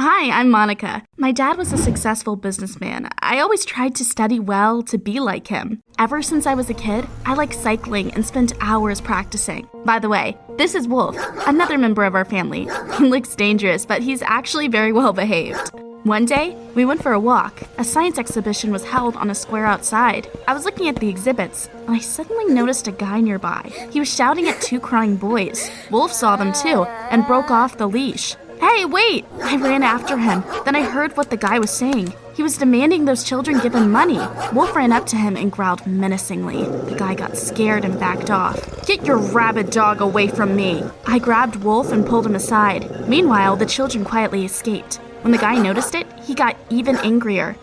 Hi, I'm Monica. My dad was a successful businessman. I always tried to study well to be like him. Ever since I was a kid, I like cycling and spent hours practicing. By the way, this is Wolf, another member of our family. He looks dangerous, but he's actually very well behaved. One day, we went for a walk. A science exhibition was held on a square outside. I was looking at the exhibits, and I suddenly noticed a guy nearby. He was shouting at two crying boys. Wolf saw them too, and broke off the leash. Hey, wait! I ran after him. Then I heard what the guy was saying. He was demanding those children give him money. Wolf ran up to him and growled menacingly. The guy got scared and backed off. Get your rabid dog away from me! I grabbed Wolf and pulled him aside. Meanwhile, the children quietly escaped. When the guy noticed it, he got even angrier.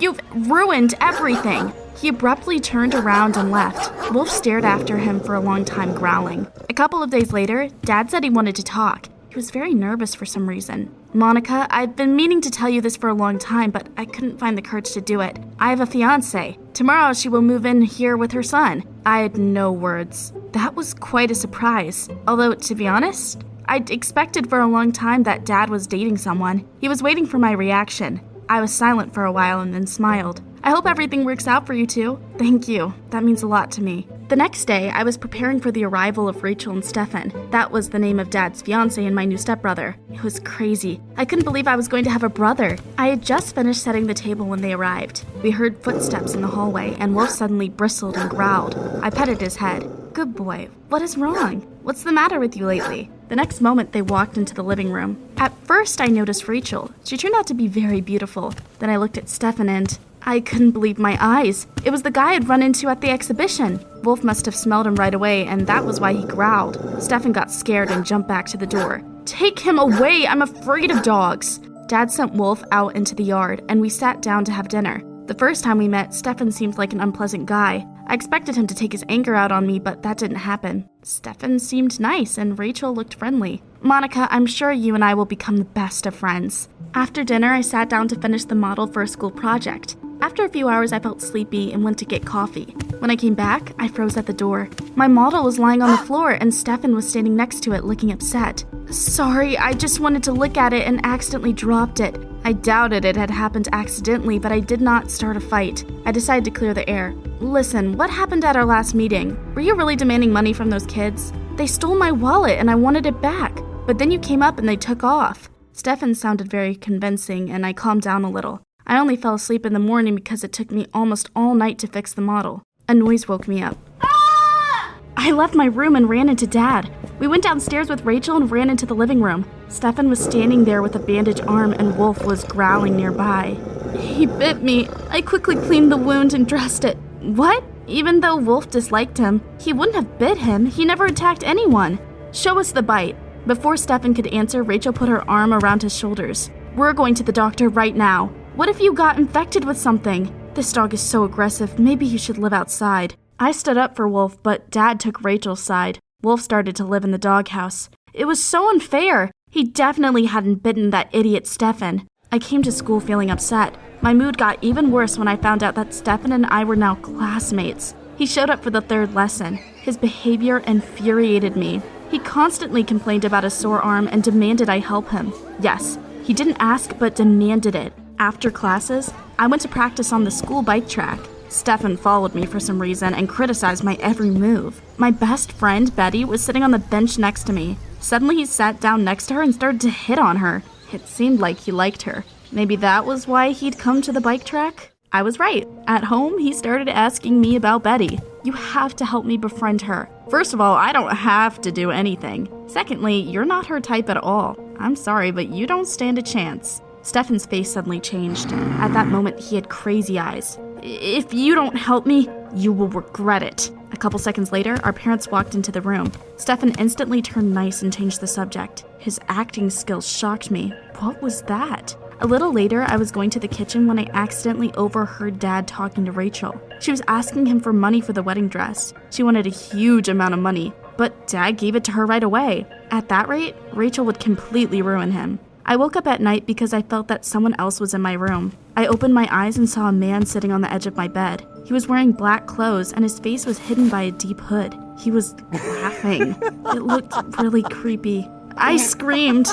You've ruined everything! He abruptly turned around and left. Wolf stared after him for a long time, growling. A couple of days later, Dad said he wanted to talk. He was very nervous for some reason. Monica, I've been meaning to tell you this for a long time, but I couldn't find the courage to do it. I have a fiancé. Tomorrow she will move in here with her son. I had no words. That was quite a surprise. Although, to be honest, I'd expected for a long time that Dad was dating someone. He was waiting for my reaction. I was silent for a while and then smiled. I hope everything works out for you two. Thank you. That means a lot to me. The next day, I was preparing for the arrival of Rachel and Stefan. That was the name of Dad's fiancé and my new stepbrother. It was crazy. I couldn't believe I was going to have a brother. I had just finished setting the table when they arrived. We heard footsteps in the hallway, and Wolf suddenly bristled and growled. I petted his head. Good boy. What is wrong? What's the matter with you lately? The next moment, they walked into the living room. At first, I noticed Rachel. She turned out to be very beautiful. Then I looked at Stefan and I couldn't believe my eyes. It was the guy I'd run into at the exhibition. Wolf must have smelled him right away, and that was why he growled. Stefan got scared and jumped back to the door. Take him away! I'm afraid of dogs! Dad sent Wolf out into the yard, and we sat down to have dinner. The first time we met, Stefan seemed like an unpleasant guy. I expected him to take his anger out on me, but that didn't happen. Stefan seemed nice, and Rachel looked friendly. Monica, I'm sure you and I will become the best of friends. After dinner, I sat down to finish the model for a school project. After a few hours, I felt sleepy and went to get coffee. When I came back, I froze at the door. My model was lying on the floor, and Stefan was standing next to it, looking upset. Sorry, I just wanted to look at it and accidentally dropped it. I doubted it had happened accidentally, but I did not start a fight. I decided to clear the air. Listen, what happened at our last meeting? Were you really demanding money from those kids? They stole my wallet and I wanted it back. But then you came up and they took off. Stefan sounded very convincing, and I calmed down a little. I only fell asleep in the morning because it took me almost all night to fix the model. A noise woke me up. Ah! I left my room and ran into Dad. We went downstairs with Rachel and ran into the living room. Stefan was standing there with a bandaged arm and Wolf was growling nearby. He bit me. I quickly cleaned the wound and dressed it. What? Even though Wolf disliked him, he wouldn't have bit him. He never attacked anyone. Show us the bite. Before Stefan could answer, Rachel put her arm around his shoulders. We're going to the doctor right now. What if you got infected with something? This dog is so aggressive, maybe you should live outside. I stood up for Wolf, but Dad took Rachel's side. Wolf started to live in the doghouse. It was so unfair. He definitely hadn't bitten that idiot Stefan. I came to school feeling upset. My mood got even worse when I found out that Stefan and I were now classmates. He showed up for the third lesson. His behavior infuriated me. He constantly complained about a sore arm and demanded I help him. Yes, he didn't ask but demanded it. After classes, I went to practice on the school bike track. Stefan followed me for some reason and criticized my every move. My best friend, Betty, was sitting on the bench next to me. Suddenly he sat down next to her and started to hit on her. It seemed like he liked her. Maybe that was why he'd come to the bike track? I was right. At home, he started asking me about Betty. You have to help me befriend her. First of all, I don't have to do anything. Secondly, you're not her type at all. I'm sorry, but you don't stand a chance. Stefan's face suddenly changed. At that moment, he had crazy eyes. If you don't help me, you will regret it. A couple seconds later, our parents walked into the room. Stefan instantly turned nice and changed the subject. His acting skills shocked me. What was that? A little later, I was going to the kitchen when I accidentally overheard Dad talking to Rachel. She was asking him for money for the wedding dress. She wanted a huge amount of money, but Dad gave it to her right away. At that rate, Rachel would completely ruin him. I woke up at night because I felt that someone else was in my room. I opened my eyes and saw a man sitting on the edge of my bed. He was wearing black clothes and his face was hidden by a deep hood. He was laughing. It looked really creepy. I screamed.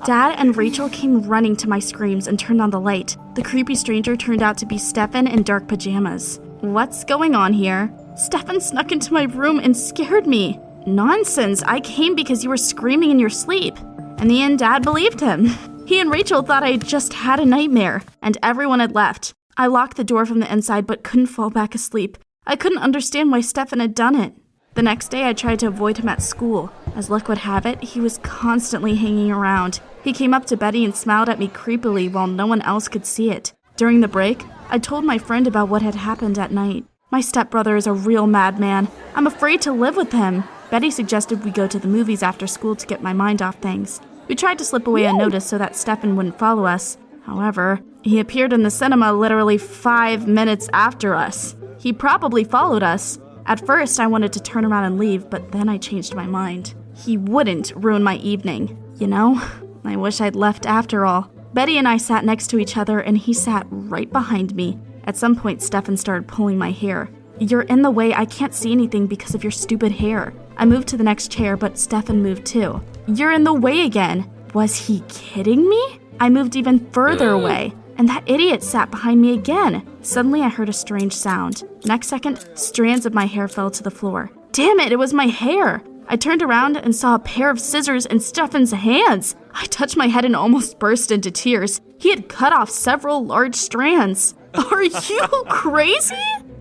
Dad and Rachel came running to my screams and turned on the light. The creepy stranger turned out to be Stefan in dark pajamas. What's going on here? Stefan snuck into my room and scared me. Nonsense, I came because you were screaming in your sleep. In the end, Dad believed him. He and Rachel thought I just had a nightmare, and everyone had left. I locked the door from the inside but couldn't fall back asleep. I couldn't understand why Stefan had done it. The next day, I tried to avoid him at school. As luck would have it, he was constantly hanging around. He came up to Betty and smiled at me creepily while no one else could see it. During the break, I told my friend about what had happened at night. My stepbrother is a real madman. I'm afraid to live with him. Betty suggested we go to the movies after school to get my mind off things. We tried to slip away unnoticed so that Stefan wouldn't follow us. However, he appeared in the cinema literally 5 minutes after us. He probably followed us. At first, I wanted to turn around and leave, but then I changed my mind. He wouldn't ruin my evening. You know, I wish I'd left after all. Betty and I sat next to each other, and he sat right behind me. At some point, Stefan started pulling my hair. You're in the way, I can't see anything because of your stupid hair. I moved to the next chair, but Stefan moved too. You're in the way again. Was he kidding me? I moved even further away, and that idiot sat behind me again. Suddenly, I heard a strange sound. Next second, strands of my hair fell to the floor. Damn it was my hair! I turned around and saw a pair of scissors in Stefan's hands. I touched my head and almost burst into tears. He had cut off several large strands. Are you crazy?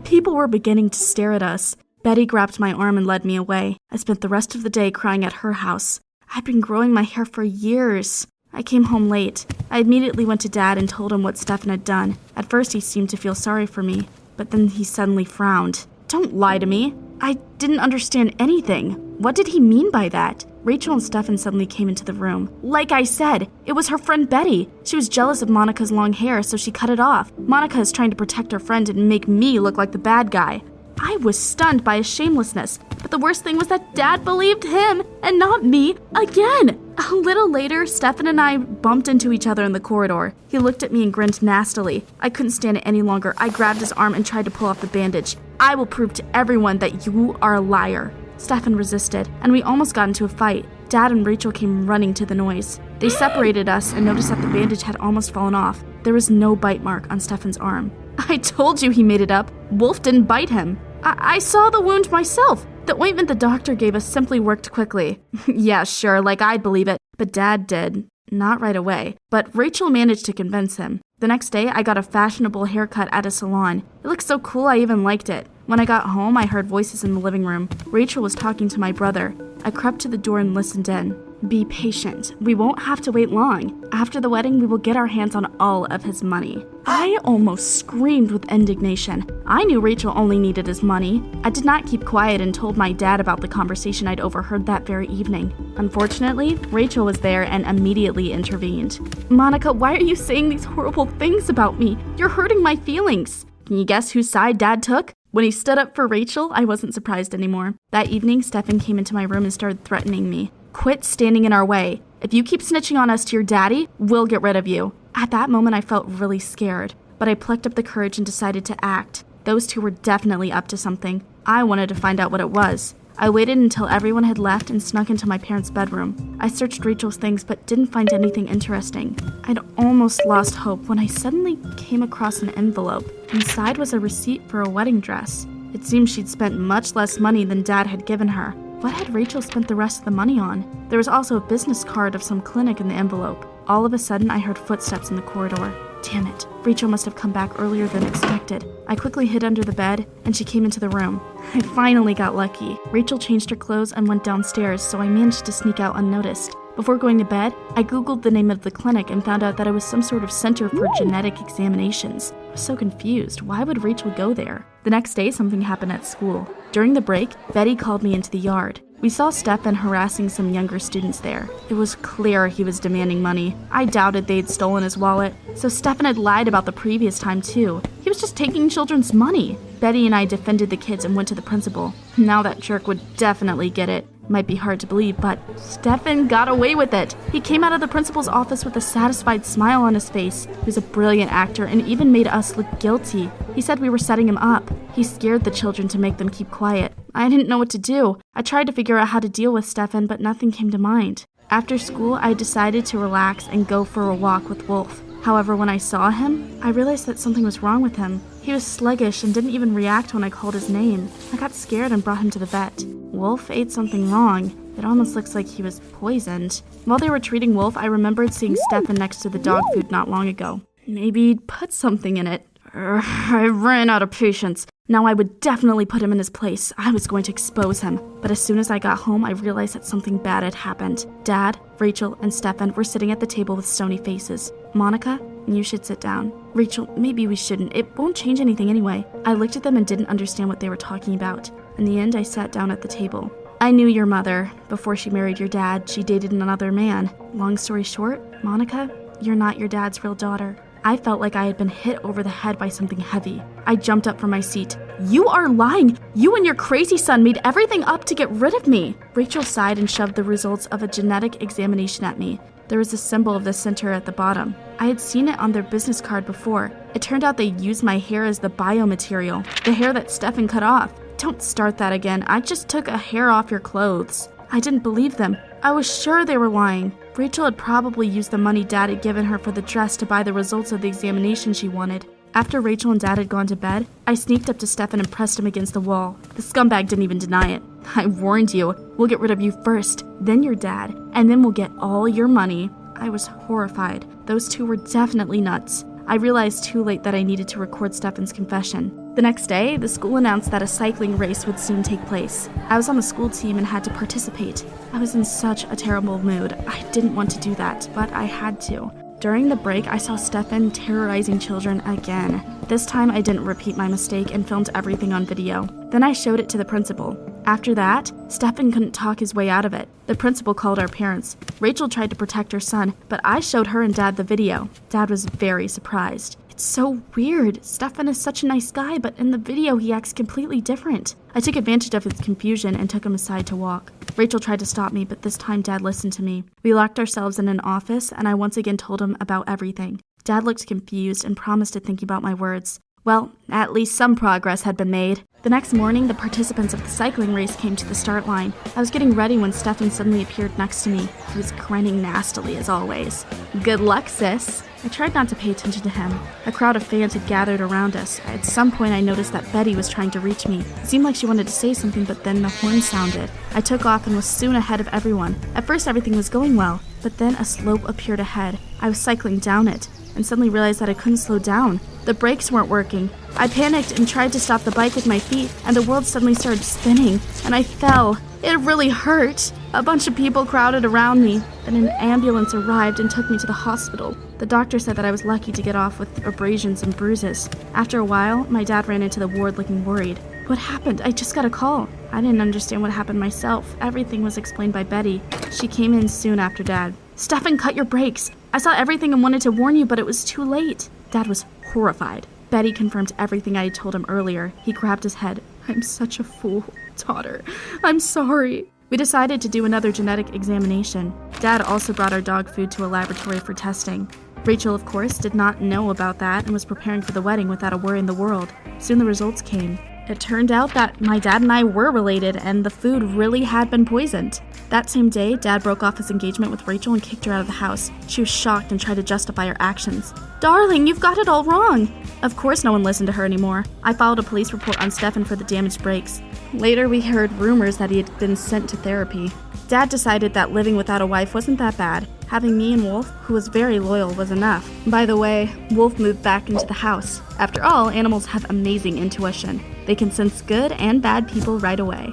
People were beginning to stare at us. Betty grabbed my arm and led me away. I spent the rest of the day crying at her house. I'd been growing my hair for years. I came home late. I immediately went to Dad and told him what Stefan had done. At first, he seemed to feel sorry for me, but then he suddenly frowned. Don't lie to me. I didn't understand anything. What did he mean by that? Rachel and Stefan suddenly came into the room. Like I said, it was her friend Betty. She was jealous of Monica's long hair, so she cut it off. Monica is trying to protect her friend and make me look like the bad guy. I was stunned by his shamelessness, but the worst thing was that Dad believed him and not me again. A little later, Stefan and I bumped into each other in the corridor. He looked at me and grinned nastily. I couldn't stand it any longer. I grabbed his arm and tried to pull off the bandage. I will prove to everyone that you are a liar. Stefan resisted, and we almost got into a fight. Dad and Rachel came running to the noise. They separated us and noticed that the bandage had almost fallen off. There was no bite mark on Stefan's arm. I told you he made it up. Wolf didn't bite him. I saw the wound myself. The ointment the doctor gave us simply worked quickly. Yeah, sure, like I'd believe it. But Dad did. Not right away. But Rachel managed to convince him. The next day, I got a fashionable haircut at a salon. It looked so cool I even liked it. When I got home, I heard voices in the living room. Rachel was talking to my brother. I crept to the door and listened in. Be patient. We won't have to wait long. After the wedding, we will get our hands on all of his money. I almost screamed with indignation. I knew Rachel only needed his money. I did not keep quiet and told my dad about the conversation I'd overheard that very evening. Unfortunately, Rachel was there and immediately intervened. Monica, why are you saying these horrible things about me? You're hurting my feelings. Can you guess whose side Dad took? When he stood up for Rachel, I wasn't surprised anymore. That evening, Stefan came into my room and started threatening me. Quit standing in our way. If you keep snitching on us to your daddy, we'll get rid of you. At that moment, I felt really scared, but I plucked up the courage and decided to act. Those two were definitely up to something. I wanted to find out what it was. I waited until everyone had left and snuck into my parents' bedroom. I searched Rachel's things but didn't find anything interesting. I'd almost lost hope when I suddenly came across an envelope. Inside was a receipt for a wedding dress. It seemed she'd spent much less money than Dad had given her. What had Rachel spent the rest of the money on? There was also a business card of some clinic in the envelope. All of a sudden, I heard footsteps in the corridor. Damn it, Rachel must have come back earlier than expected. I quickly hid under the bed, and she came into the room. I finally got lucky. Rachel changed her clothes and went downstairs, so I managed to sneak out unnoticed. Before going to bed, I googled the name of the clinic and found out that it was some sort of center for genetic examinations. I was so confused. Why would Rachel go there? The next day, something happened at school. During the break, Betty called me into the yard. We saw Stefan harassing some younger students there. It was clear he was demanding money. I doubted they'd stolen his wallet. So Stefan had lied about the previous time too. He was just taking children's money. Betty and I defended the kids and went to the principal. Now that jerk would definitely get it. Might be hard to believe, but Stefan got away with it. He came out of the principal's office with a satisfied smile on his face. He was a brilliant actor and even made us look guilty. He said we were setting him up. He scared the children to make them keep quiet. I didn't know what to do. I tried to figure out how to deal with Stefan, but nothing came to mind. After school, I decided to relax and go for a walk with Wolf. However, when I saw him, I realized that something was wrong with him. He was sluggish and didn't even react when I called his name. I got scared and brought him to the vet. Wolf ate something wrong. It almost looks like he was poisoned. While they were treating Wolf, I remembered seeing Stefan next to the dog food not long ago. Maybe he'd put something in it. I ran out of patience. Now I would definitely put him in his place. I was going to expose him. But as soon as I got home, I realized that something bad had happened. Dad, Rachel, and Stefan were sitting at the table with stony faces. Monica, you should sit down. Rachel, maybe we shouldn't. It won't change anything anyway. I looked at them and didn't understand what they were talking about. In the end, I sat down at the table. I knew your mother. Before she married your dad, she dated another man. Long story short, Monica, you're not your dad's real daughter. I felt like I had been hit over the head by something heavy. I jumped up from my seat. You are lying! You and your crazy son made everything up to get rid of me! Rachel sighed and shoved the results of a genetic examination at me. There was a symbol of the center at the bottom. I had seen it on their business card before. It turned out they used my hair as the biomaterial, the hair that Stefan cut off. Don't start that again. I just took a hair off your clothes. I didn't believe them. I was sure they were lying. Rachel had probably used the money Dad had given her for the dress to buy the results of the examination she wanted. After Rachel and Dad had gone to bed, I sneaked up to Stefan and pressed him against the wall. The scumbag didn't even deny it. I warned you. We'll get rid of you first, then your dad, and then we'll get all your money. I was horrified. Those two were definitely nuts. I realized too late that I needed to record Stefan's confession. The next day, the school announced that a cycling race would soon take place. I was on the school team and had to participate. I was in such a terrible mood. I didn't want to do that, but I had to. During the break, I saw Stefan terrorizing children again. This time, I didn't repeat my mistake and filmed everything on video. Then I showed it to the principal. After that, Stefan couldn't talk his way out of it. The principal called our parents. Rachel tried to protect her son, but I showed her and Dad the video. Dad was very surprised. It's so weird. Stefan is such a nice guy, but in the video he acts completely different. I took advantage of his confusion and took him aside to walk. Rachel tried to stop me, but this time Dad listened to me. We locked ourselves in an office, and I once again told him about everything. Dad looked confused and promised to think about my words. Well, at least some progress had been made. The next morning, the participants of the cycling race came to the start line. I was getting ready when Stefan suddenly appeared next to me. He was grinning nastily as always. Good luck, sis. I tried not to pay attention to him. A crowd of fans had gathered around us. At some point, I noticed that Betty was trying to reach me. It seemed like she wanted to say something, but then the horn sounded. I took off and was soon ahead of everyone. At first, everything was going well, but then a slope appeared ahead. I was cycling down it, and suddenly realized that I couldn't slow down. The brakes weren't working. I panicked and tried to stop the bike with my feet, and the world suddenly started spinning, and I fell. It really hurt. A bunch of people crowded around me. Then an ambulance arrived and took me to the hospital. The doctor said that I was lucky to get off with abrasions and bruises. After a while, my dad ran into the ward looking worried. What happened? I just got a call. I didn't understand what happened myself. Everything was explained by Betty. She came in soon after Dad. Stefan, cut your brakes. I saw everything and wanted to warn you, but it was too late. Dad was horrified. Betty confirmed everything I had told him earlier. He grabbed his head. I'm such a fool, daughter. I'm sorry. We decided to do another genetic examination. Dad also brought our dog food to a laboratory for testing. Rachel, of course, did not know about that and was preparing for the wedding without a worry in the world. Soon the results came. It turned out that my dad and I were related, and the food really had been poisoned. That same day, Dad broke off his engagement with Rachel and kicked her out of the house. She was shocked and tried to justify her actions. Darling, you've got it all wrong. Of course no one listened to her anymore. I filed a police report on Stefan for the damaged brakes. Later, we heard rumors that he had been sent to therapy. Dad decided that living without a wife wasn't that bad. Having me and Wolf, who was very loyal, was enough. By the way, Wolf moved back into the house. After all, animals have amazing intuition. They can sense good and bad people right away.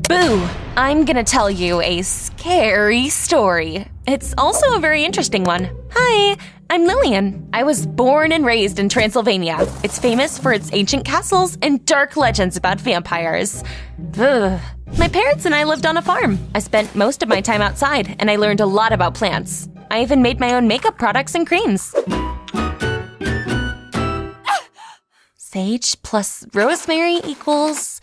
Boo! I'm gonna tell you a scary story. It's also a very interesting one. Hi, I'm Lillian. I was born and raised in Transylvania. It's famous for its ancient castles and dark legends about vampires. Ugh. My parents and I lived on a farm. I spent most of my time outside, and I learned a lot about plants. I even made my own makeup products and creams. Sage plus rosemary equals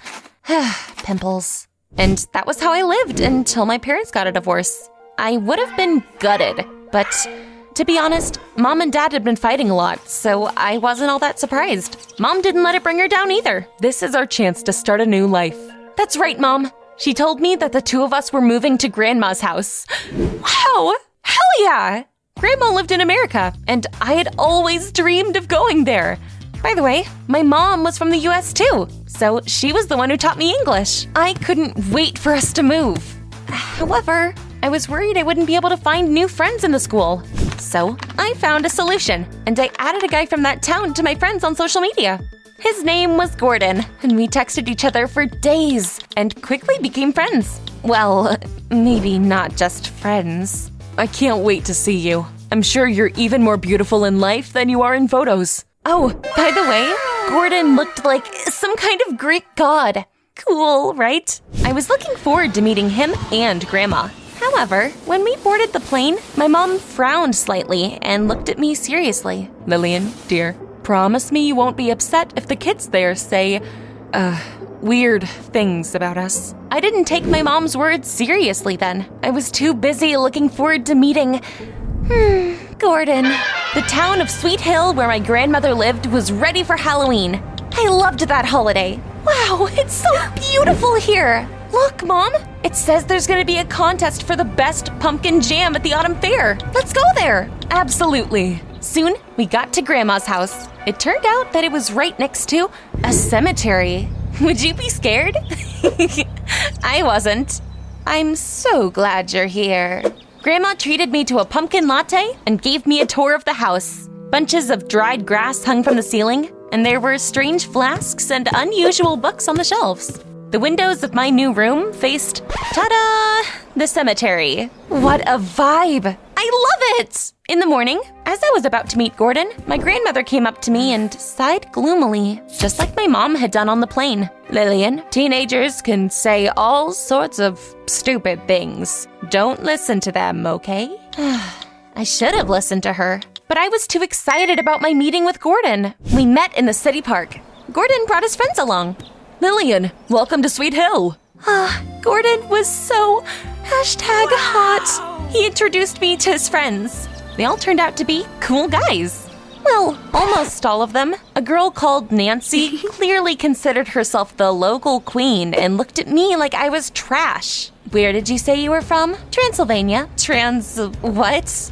pimples. And that was how I lived until my parents got a divorce. I would have been gutted, but to be honest, Mom and Dad had been fighting a lot, so I wasn't all that surprised. Mom didn't let it bring her down either. This is our chance to start a new life. That's right, Mom. She told me that the two of us were moving to Grandma's house. Wow! Hell yeah! Grandma lived in America, and I had always dreamed of going there. By the way, my mom was from the US too, so she was the one who taught me English. I couldn't wait for us to move. However, I was worried I wouldn't be able to find new friends in the school. So I found a solution, and I added a guy from that town to my friends on social media. His name was Gordon, and we texted each other for days and quickly became friends. Well, maybe not just friends. I can't wait to see you. I'm sure you're even more beautiful in life than you are in photos. Oh, by the way, Gordon looked like some kind of Greek god. Cool, right? I was looking forward to meeting him and Grandma. However, when we boarded the plane, my mom frowned slightly and looked at me seriously. Lillian, dear, promise me you won't be upset if the kids there say, weird things about us. I didn't take my mom's words seriously then. I was too busy looking forward to meeting Gordon. The town of Sweet Hill, where my grandmother lived, was ready for Halloween. I loved that holiday. Wow, it's so beautiful here. Look, Mom, it says there's gonna be a contest for the best pumpkin jam at the autumn fair. Let's go there. Absolutely. Soon, we got to Grandma's house. It turned out that it was right next to a cemetery. Would you be scared? I wasn't. I'm so glad you're here. Grandma treated me to a pumpkin latte and gave me a tour of the house. Bunches of dried grass hung from the ceiling, and there were strange flasks and unusual books on the shelves. The windows of my new room faced, ta-da, the cemetery. What a vibe! I love it! In the morning, as I was about to meet Gordon, my grandmother came up to me and sighed gloomily, just like my mom had done on the plane. Lillian, teenagers can say all sorts of stupid things. Don't listen to them, okay? I should have listened to her, but I was too excited about my meeting with Gordon. We met in the city park. Gordon brought his friends along. Lillian, welcome to Sweet Hill. Gordon was so #hot. He introduced me to his friends. They all turned out to be cool guys. Well, almost all of them. A girl called Nancy clearly considered herself the local queen and looked at me like I was trash. Where did you say you were from? Transylvania. What?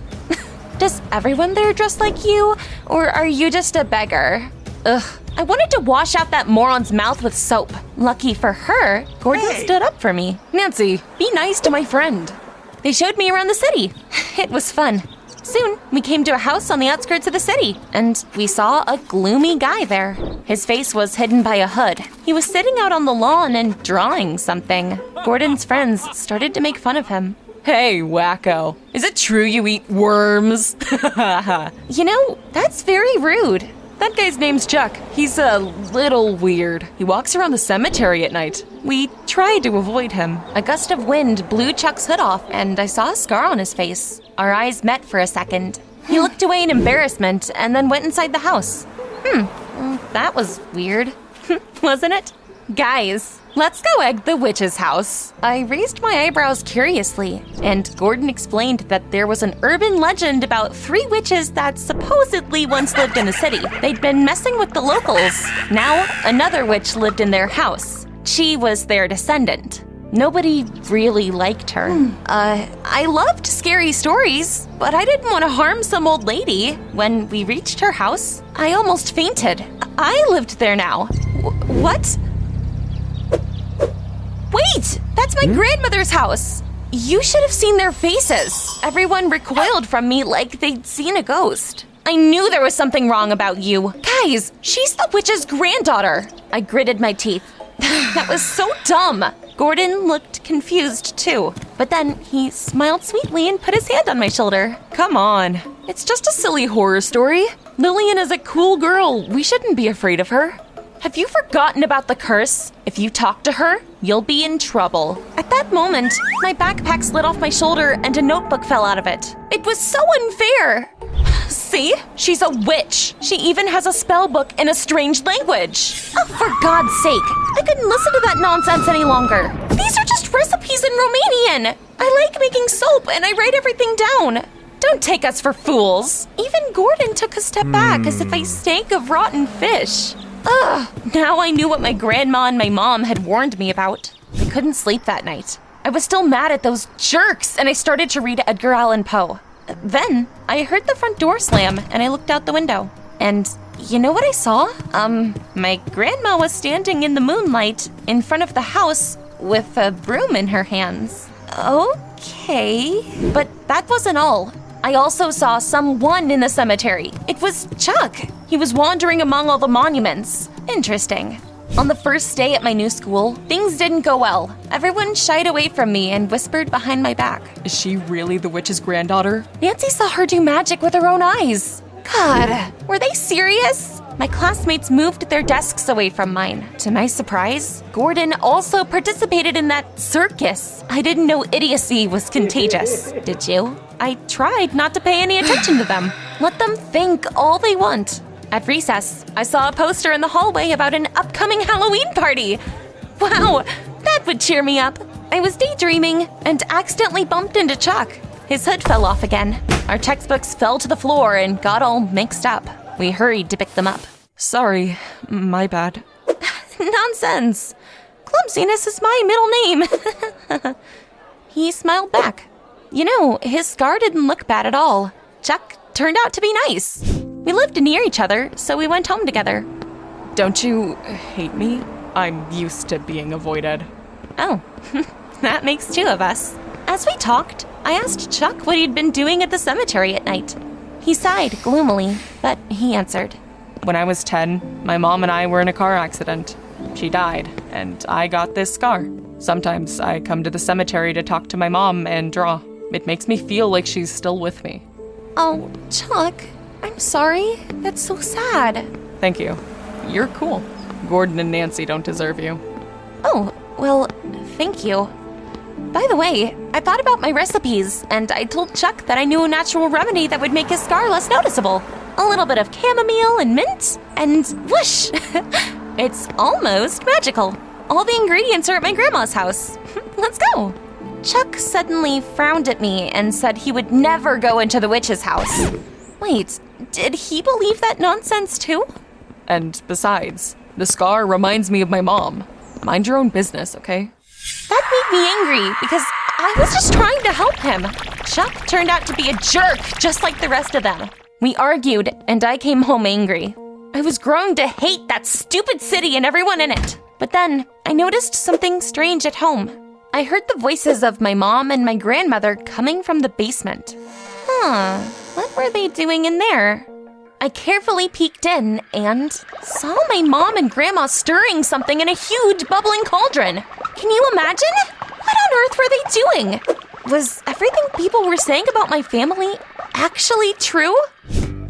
Does everyone there dress like you? Or are you just a beggar? Ugh. I wanted to wash out that moron's mouth with soap. Lucky for her, Gordon stood up for me. Nancy, be nice to my friend. They showed me around the city. It was fun. Soon, we came to a house on the outskirts of the city, and we saw a gloomy guy there. His face was hidden by a hood. He was sitting out on the lawn and drawing something. Gordon's friends started to make fun of him. Hey, wacko. Is it true you eat worms? You know, that's very rude. That guy's name's Chuck. He's a little weird. He walks around the cemetery at night. We tried to avoid him. A gust of wind blew Chuck's hood off, and I saw a scar on his face. Our eyes met for a second. He looked away in embarrassment and then went inside the house. That was weird, wasn't it? Guys, let's go egg the witch's house. I raised my eyebrows curiously, and Gordon explained that there was an urban legend about 3 witches that supposedly once lived in the city. They'd been messing with the locals. Now, another witch lived in their house. She was their descendant. Nobody really liked her. I loved scary stories, but I didn't want to harm some old lady. When we reached her house, I almost fainted. I lived there now. What? Wait! That's my grandmother's house! You should have seen their faces. Everyone recoiled from me like they'd seen a ghost. I knew there was something wrong about you. Guys, she's the witch's granddaughter. I gritted my teeth. That was so dumb. Gordon looked confused too, but then he smiled sweetly and put his hand on my shoulder. Come on, it's just a silly horror story. Lillian is a cool girl. We shouldn't be afraid of her. Have you forgotten about the curse? If you talk to her, you'll be in trouble. At that moment, my backpack slid off my shoulder and a notebook fell out of it. It was so unfair. See? She's a witch. She even has a spell book in a strange language. Oh, for God's sake. I couldn't listen to that nonsense any longer. These are just recipes in Romanian. I like making soap and I write everything down. Don't take us for fools. Even Gordon took a step back as if I stank of rotten fish. Ugh, now I knew what my grandma and my mom had warned me about. I couldn't sleep that night. I was still mad at those jerks, and I started to read Edgar Allan Poe. Then I heard the front door slam, and I looked out the window. And you know what I saw? My grandma was standing in the moonlight in front of the house with a broom in her hands. Okay, but that wasn't all. I also saw someone in the cemetery. It was Chuck. He was wandering among all the monuments. Interesting. On the first day at my new school, things didn't go well. Everyone shied away from me and whispered behind my back. Is she really the witch's granddaughter? Nancy saw her do magic with her own eyes. God, were they serious? My classmates moved their desks away from mine. To my surprise, Gordon also participated in that circus. I didn't know idiocy was contagious. Did you? I tried not to pay any attention to them. Let them think all they want. At recess, I saw a poster in the hallway about an upcoming Halloween party. Wow, that would cheer me up. I was daydreaming and accidentally bumped into Chuck. His hood fell off again. Our textbooks fell to the floor and got all mixed up. We hurried to pick them up. Sorry, my bad. Nonsense. Clumsiness is my middle name. He smiled back. You know, his scar didn't look bad at all. Chuck turned out to be nice. We lived near each other, so we went home together. Don't you hate me? I'm used to being avoided. Oh, that makes two of us. As we talked, I asked Chuck what he'd been doing at the cemetery at night. He sighed gloomily, but he answered. When I was 10, my mom and I were in a car accident. She died, and I got this scar. Sometimes I come to the cemetery to talk to my mom and draw. It makes me feel like she's still with me. Oh, Chuck, I'm sorry. That's so sad. Thank you. You're cool. Gordon and Nancy don't deserve you. Oh, well, thank you. By the way, I thought about my recipes, and I told Chuck that I knew a natural remedy that would make his scar less noticeable. A little bit of chamomile and mint, and whoosh! It's almost magical. All the ingredients are at my grandma's house. Let's go. Chuck suddenly frowned at me and said he would never go into the witch's house. Wait, did he believe that nonsense too? And besides, the scar reminds me of my mom. Mind your own business, okay? That made me angry because I was just trying to help him. Chuck turned out to be a jerk, just like the rest of them. We argued, and I came home angry. I was growing to hate that stupid city and everyone in it. But then, I noticed something strange at home. I heard the voices of my mom and my grandmother coming from the basement. What were they doing in there? I carefully peeked in and saw my mom and grandma stirring something in a huge bubbling cauldron. Can you imagine? What on earth were they doing? Was everything people were saying about my family actually true?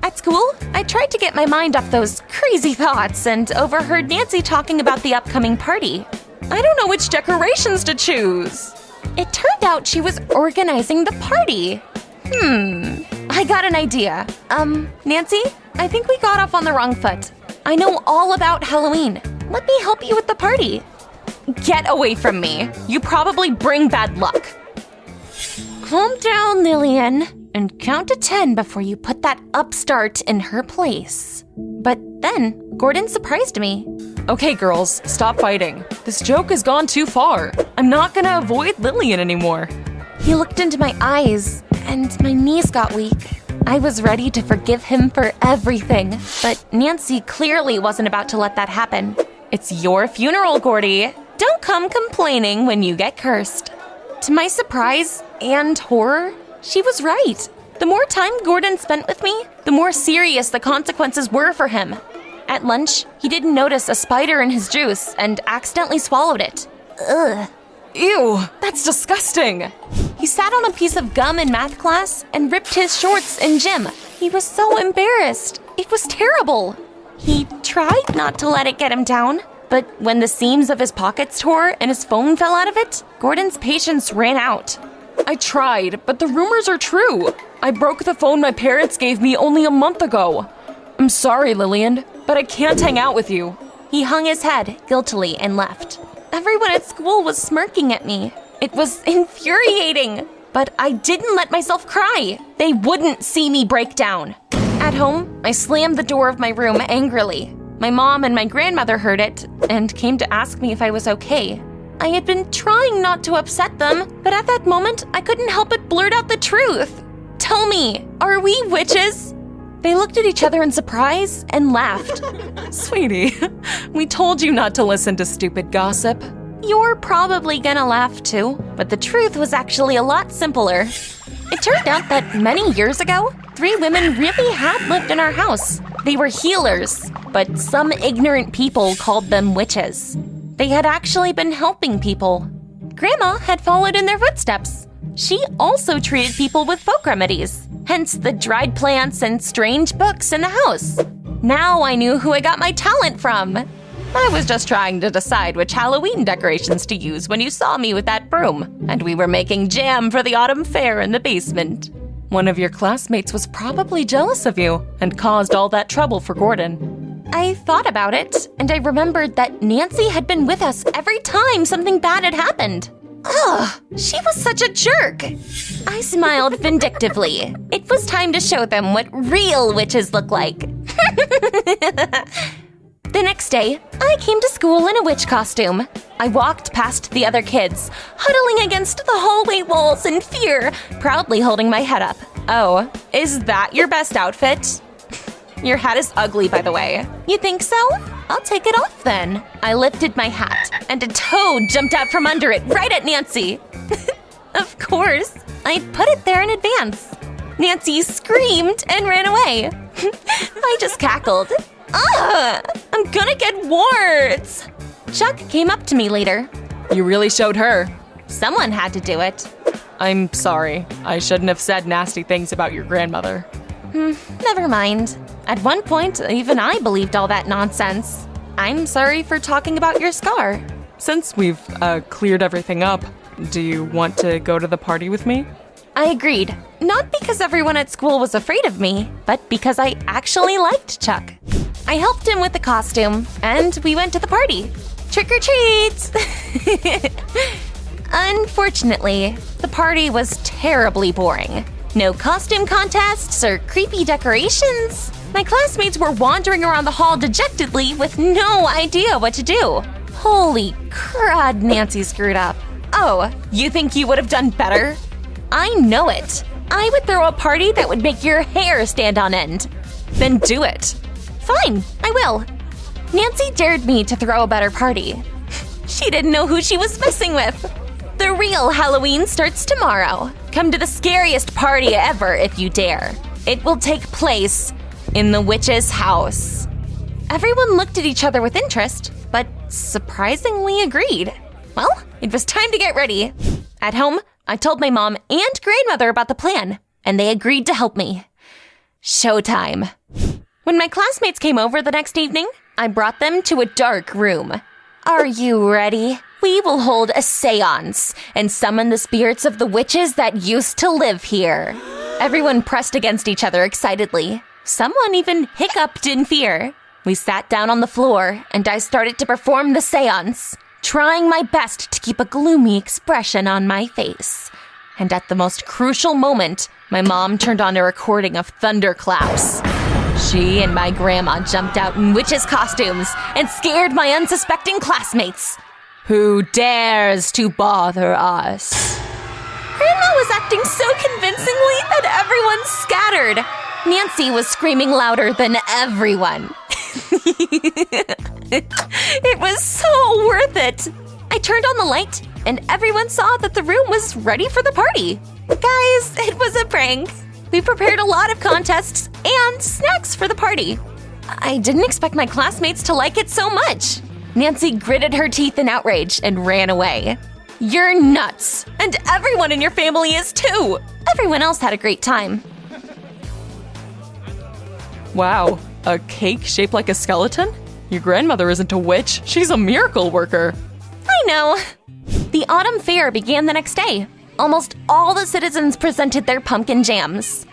At school, I tried to get my mind off those crazy thoughts and overheard Nancy talking about the upcoming party. I don't know which decorations to choose. It turned out she was organizing the party. I got an idea. Nancy, I think we got off on the wrong foot. I know all about Halloween. Let me help you with the party. Get away from me. You probably bring bad luck. Calm down, Lillian, and count to 10 before you put that upstart in her place. But then, Gordon surprised me. Okay, girls, stop fighting. This joke has gone too far. I'm not gonna avoid Lillian anymore. He looked into my eyes, and my knees got weak. I was ready to forgive him for everything, but Nancy clearly wasn't about to let that happen. It's your funeral, Gordy. Don't come complaining when you get cursed. To my surprise and horror, she was right. The more time Gordon spent with me, the more serious the consequences were for him. At lunch, he didn't notice a spider in his juice and accidentally swallowed it. Ugh. Ew, that's disgusting. He sat on a piece of gum in math class and ripped his shorts in gym. He was so embarrassed. It was terrible. He tried not to let it get him down, but when the seams of his pockets tore and his phone fell out of it, Gordon's patience ran out. I tried, but the rumors are true. I broke the phone my parents gave me only a month ago. I'm sorry, Lillian, but I can't hang out with you. He hung his head guiltily and left. Everyone at school was smirking at me. It was infuriating, but I didn't let myself cry. They wouldn't see me break down. At home, I slammed the door of my room angrily. My mom and my grandmother heard it and came to ask me if I was okay. I had been trying not to upset them, but at that moment, I couldn't help but blurt out the truth. Tell me, are we witches? They looked at each other in surprise and laughed. Sweetie, we told you not to listen to stupid gossip. You're probably gonna laugh too, but the truth was actually a lot simpler. It turned out that many years ago, 3 women really had lived in our house. They were healers, but some ignorant people called them witches. They had actually been helping people. Grandma had followed in their footsteps. She also treated people with folk remedies, hence the dried plants and strange books in the house. Now I knew who I got my talent from. I was just trying to decide which Halloween decorations to use when you saw me with that broom, and we were making jam for the autumn fair in the basement. One of your classmates was probably jealous of you and caused all that trouble for Gordon. I thought about it, and I remembered that Nancy had been with us every time something bad had happened. Ugh, she was such a jerk. I smiled vindictively. It was time to show them what real witches look like. The next day, I came to school in a witch costume. I walked past the other kids, huddling against the hallway walls in fear, proudly holding my head up. Oh, is that your best outfit? Your hat is ugly, by the way. You think so? I'll take it off then. I lifted my hat, and a toad jumped out from under it right at Nancy. Of course, I put it there in advance. Nancy screamed and ran away. I just cackled. Ugh! I'm gonna get warts! Chuck came up to me later. You really showed her. Someone had to do it. I'm sorry. I shouldn't have said nasty things about your grandmother. Never mind. At one point, even I believed all that nonsense. I'm sorry for talking about your scar. Since we've cleared everything up, do you want to go to the party with me? I agreed. Not because everyone at school was afraid of me, but because I actually liked Chuck. I helped him with the costume, and we went to the party. Trick or treat! Unfortunately, the party was terribly boring. No costume contests or creepy decorations. My classmates were wandering around the hall dejectedly with no idea what to do. Holy crud, Nancy screwed up. Oh, you think you would have done better? I know it. I would throw a party that would make your hair stand on end. Then do it. Fine, I will. Nancy dared me to throw a better party. She didn't know who she was messing with. The real Halloween starts tomorrow. Come to the scariest party ever if you dare. It will take place in the witch's house. Everyone looked at each other with interest, but surprisingly agreed. Well, it was time to get ready. At home, I told my mom and grandmother about the plan, and they agreed to help me. Showtime. When my classmates came over the next evening, I brought them to a dark room. Are you ready? We will hold a seance and summon the spirits of the witches that used to live here. Everyone pressed against each other excitedly. Someone even hiccuped in fear. We sat down on the floor, and I started to perform the seance, trying my best to keep a gloomy expression on my face. And at the most crucial moment, my mom turned on a recording of thunderclaps. She and my grandma jumped out in witches' costumes and scared my unsuspecting classmates. Who dares to bother us? Grandma was acting so convincingly that everyone scattered. Nancy was screaming louder than everyone. It was so worth it. I turned on the light, and everyone saw that the room was ready for the party. Guys, it was a prank. We prepared a lot of contests and snacks for the party. I didn't expect my classmates to like it so much. Nancy gritted her teeth in outrage and ran away. You're nuts, and everyone in your family is too. Everyone else had a great time. Wow, a cake shaped like a skeleton? Your grandmother isn't a witch, she's a miracle worker. I know. The autumn fair began the next day. Almost all the citizens presented their pumpkin jams.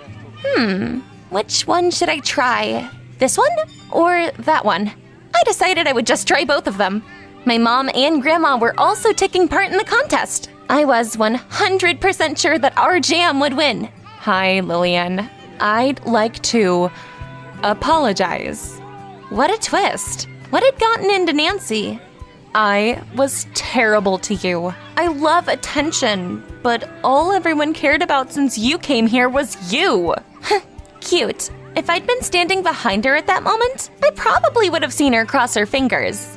Which one should I try? This one or that one? I decided I would just try both of them. My mom and grandma were also taking part in the contest. I was 100% sure that our jam would win. Hi, Lillian. I'd like to apologize. What a twist. What had gotten into Nancy? I was terrible to you. I love attention, but all everyone cared about since you came here was you. Cute. If I'd been standing behind her at that moment, I probably would have seen her cross her fingers.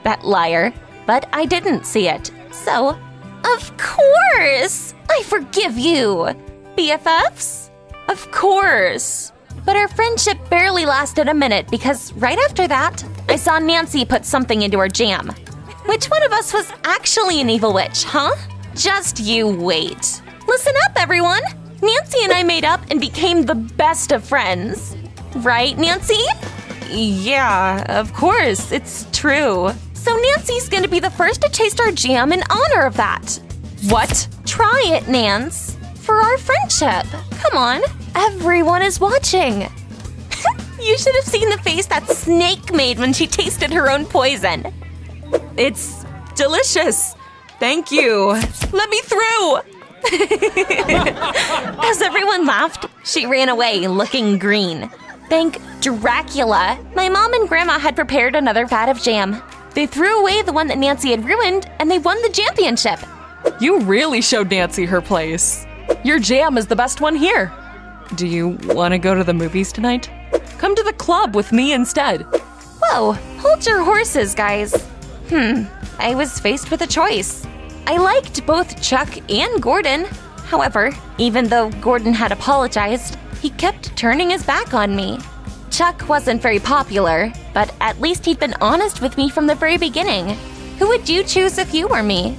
That liar. But I didn't see it. So, of course, I forgive you. BFFs? Of course. But our friendship barely lasted a minute because right after that, I saw Nancy put something into her jam. Which one of us was actually an evil witch, huh? Just you wait. Listen up, everyone. Nancy and I made up and became the best of friends. Right, Nancy? Yeah, of course, it's true. So Nancy's gonna be the first to taste our jam in honor of that. What? Try it, Nance. For our friendship. Come on, everyone is watching. You should have seen the face that snake made when she tasted her own poison. It's delicious. Thank you. Let me through. As everyone laughed, she ran away looking green. Thank Dracula, my mom and grandma had prepared another vat of jam. They threw away the one that Nancy had ruined, and they won the championship. You really showed Nancy her place. Your jam is the best one here. Do you want to go to the movies tonight? Come to the club with me instead. Whoa, hold your horses, guys. I was faced with a choice. I liked both Chuck and Gordon. However, even though Gordon had apologized, he kept turning his back on me. Chuck wasn't very popular, but at least he'd been honest with me from the very beginning. Who would you choose if you were me?